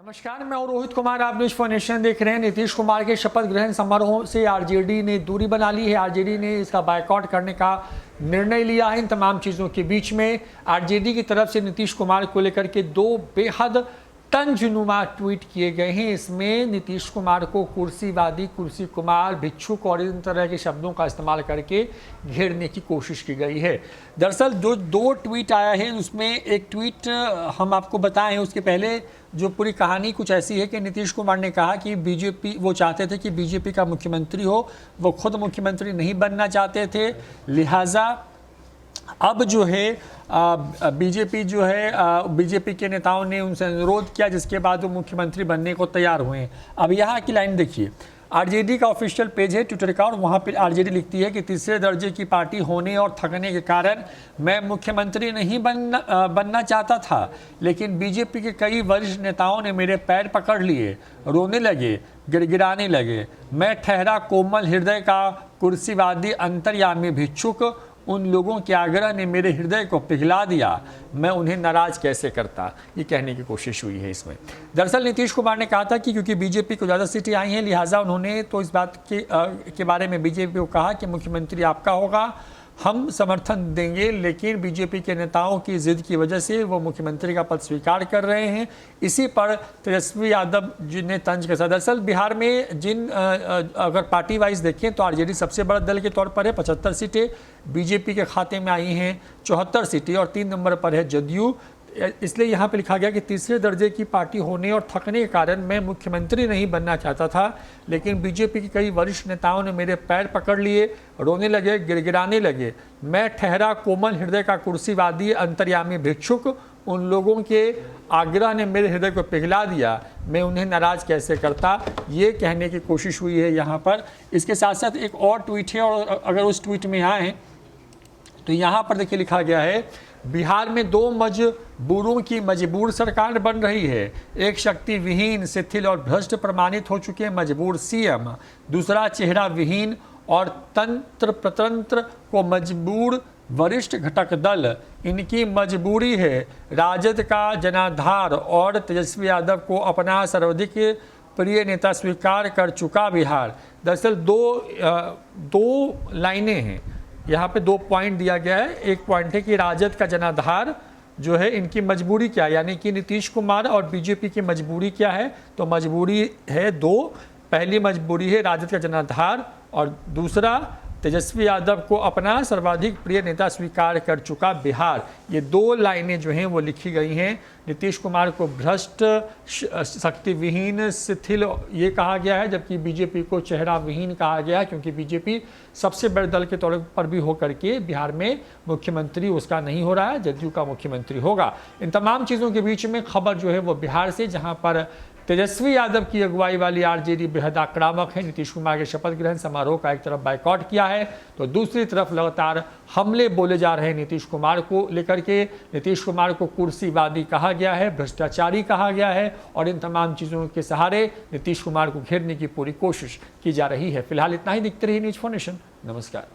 नमस्कार, मैं और रोहित कुमार, आप न्यूज फॉर नेशन देख रहे हैं। नीतीश कुमार के शपथ ग्रहण समारोह से आरजेडी ने दूरी बना ली है। आरजेडी ने इसका बायकॉट करने का निर्णय लिया है। इन तमाम चीज़ों के बीच में आरजेडी की तरफ से नीतीश कुमार को लेकर के दो बेहद तंजनुमा ट्वीट किए गए हैं। इसमें नीतीश कुमार को कुर्सीवादी, कुर्सी कुमार, भिक्षुक और इन तरह के शब्दों का इस्तेमाल करके घेरने की कोशिश की गई है। दरअसल जो दो ट्वीट आया है उसमें एक ट्वीट हम आपको बताएं, उसके पहले जो पूरी कहानी कुछ ऐसी है कि नीतीश कुमार ने कहा कि बीजेपी, वो चाहते थे कि बीजेपी का मुख्यमंत्री हो, वो खुद मुख्यमंत्री नहीं बनना चाहते थे, लिहाजा अब जो है बीजेपी बीजेपी के नेताओं ने उनसे अनुरोध किया, जिसके बाद वो मुख्यमंत्री बनने को तैयार हुए हैं। अब यहाँ की लाइन देखिए, आरजेडी का ऑफिशियल पेज है ट्विटर का, और वहाँ पर आरजेडी लिखती है कि तीसरे दर्जे की पार्टी होने और थकने के कारण मैं मुख्यमंत्री नहीं बनना चाहता था, लेकिन बीजेपी के कई वरिष्ठ नेताओं ने मेरे पैर पकड़ लिए, रोने लगे, गिड़गिड़ाने लगे। मैं ठहरा कोमल हृदय का कुर्सीवादी, अंतर्यामी भिक्षुक। उन लोगों के आग्रह ने मेरे हृदय को पिघला दिया, मैं उन्हें नाराज कैसे करता, ये कहने की कोशिश हुई है इसमें। दरअसल नीतीश कुमार ने कहा था कि क्योंकि बीजेपी को ज़्यादा सीटें आई हैं, लिहाजा उन्होंने तो इस बात के बारे में बीजेपी को कहा कि मुख्यमंत्री आपका होगा, हम समर्थन देंगे, लेकिन बीजेपी के नेताओं की जिद की वजह से वो मुख्यमंत्री का पद स्वीकार कर रहे हैं। इसी पर तेजस्वी यादव जी ने तंज कसा। दरअसल बिहार में अगर पार्टी वाइज देखें तो आरजेडी सबसे बड़ा दल के तौर पर है, 75 सीटें बीजेपी के खाते में आई हैं, 74 सीटें, और 3 नंबर पर है जदयू। इसलिए यहाँ पे लिखा गया कि तीसरे दर्जे की पार्टी होने और थकने के कारण मैं मुख्यमंत्री नहीं बनना चाहता था, लेकिन बीजेपी के कई वरिष्ठ नेताओं ने मेरे पैर पकड़ लिए, रोने लगे, गिड़गिड़ाने लगे। मैं ठहरा कोमल हृदय का कुर्सीवादी, अंतर्यामी भिक्षुक। उन लोगों के आग्रह ने मेरे हृदय को पिघला दिया, मैं उन्हें नाराज कैसे करता, ये कहने की कोशिश हुई है यहाँ पर। इसके साथ साथ एक और ट्वीट है, और अगर उस ट्वीट में आए तो यहाँ पर देखिए लिखा गया है, बिहार में 2 मजबूरों की मजबूर सरकार बन रही है। एक शक्ति विहीन, शिथिल और भ्रष्ट प्रमाणित हो चुके मजबूर सीएम, दूसरा चेहरा विहीन और तंत्र प्रतंत्र को मजबूर वरिष्ठ घटक दल। इनकी मजबूरी है राजद का जनाधार और तेजस्वी यादव को अपना सर्वाधिक प्रिय नेता स्वीकार कर चुका बिहार। दरअसल दो लाइनें हैं यहाँ पे, 2 पॉइंट दिया गया है। एक पॉइंट है कि राजद का जनाधार जो है, इनकी मजबूरी क्या है, यानी कि नीतीश कुमार और बीजेपी की मजबूरी क्या है, तो मजबूरी है 2। पहली मजबूरी है राजद का जनाधार, और दूसरा तेजस्वी यादव को अपना सर्वाधिक प्रिय नेता स्वीकार कर चुका बिहार। ये 2 लाइनें जो हैं वो लिखी गई हैं। नीतीश कुमार को भ्रष्ट, शक्ति विहीन, शिथिल ये कहा गया है, जबकि बीजेपी को चेहरा विहीन कहा गया है, क्योंकि बीजेपी सबसे बड़े दल के तौर पर भी होकर के बिहार में मुख्यमंत्री उसका नहीं हो रहा है, जदयू का मुख्यमंत्री होगा। इन तमाम चीज़ों के बीच में खबर जो है वो बिहार से, जहाँ पर तेजस्वी यादव की अगुवाई वाली आरजेडी बेहद आक्रामक है। नीतीश कुमार के शपथ ग्रहण समारोह का एक तरफ बायकॉट किया है, तो दूसरी तरफ लगातार हमले बोले जा रहे हैं नीतीश कुमार को लेकर के। नीतीश कुमार को कुर्सीवादी कहा गया है, भ्रष्टाचारी कहा गया है, और इन तमाम चीज़ों के सहारे नीतीश कुमार को घेरने की पूरी कोशिश की जा रही है। फिलहाल इतना ही। दिखते रहिए न्यूज फॉर नेशन। नमस्कार।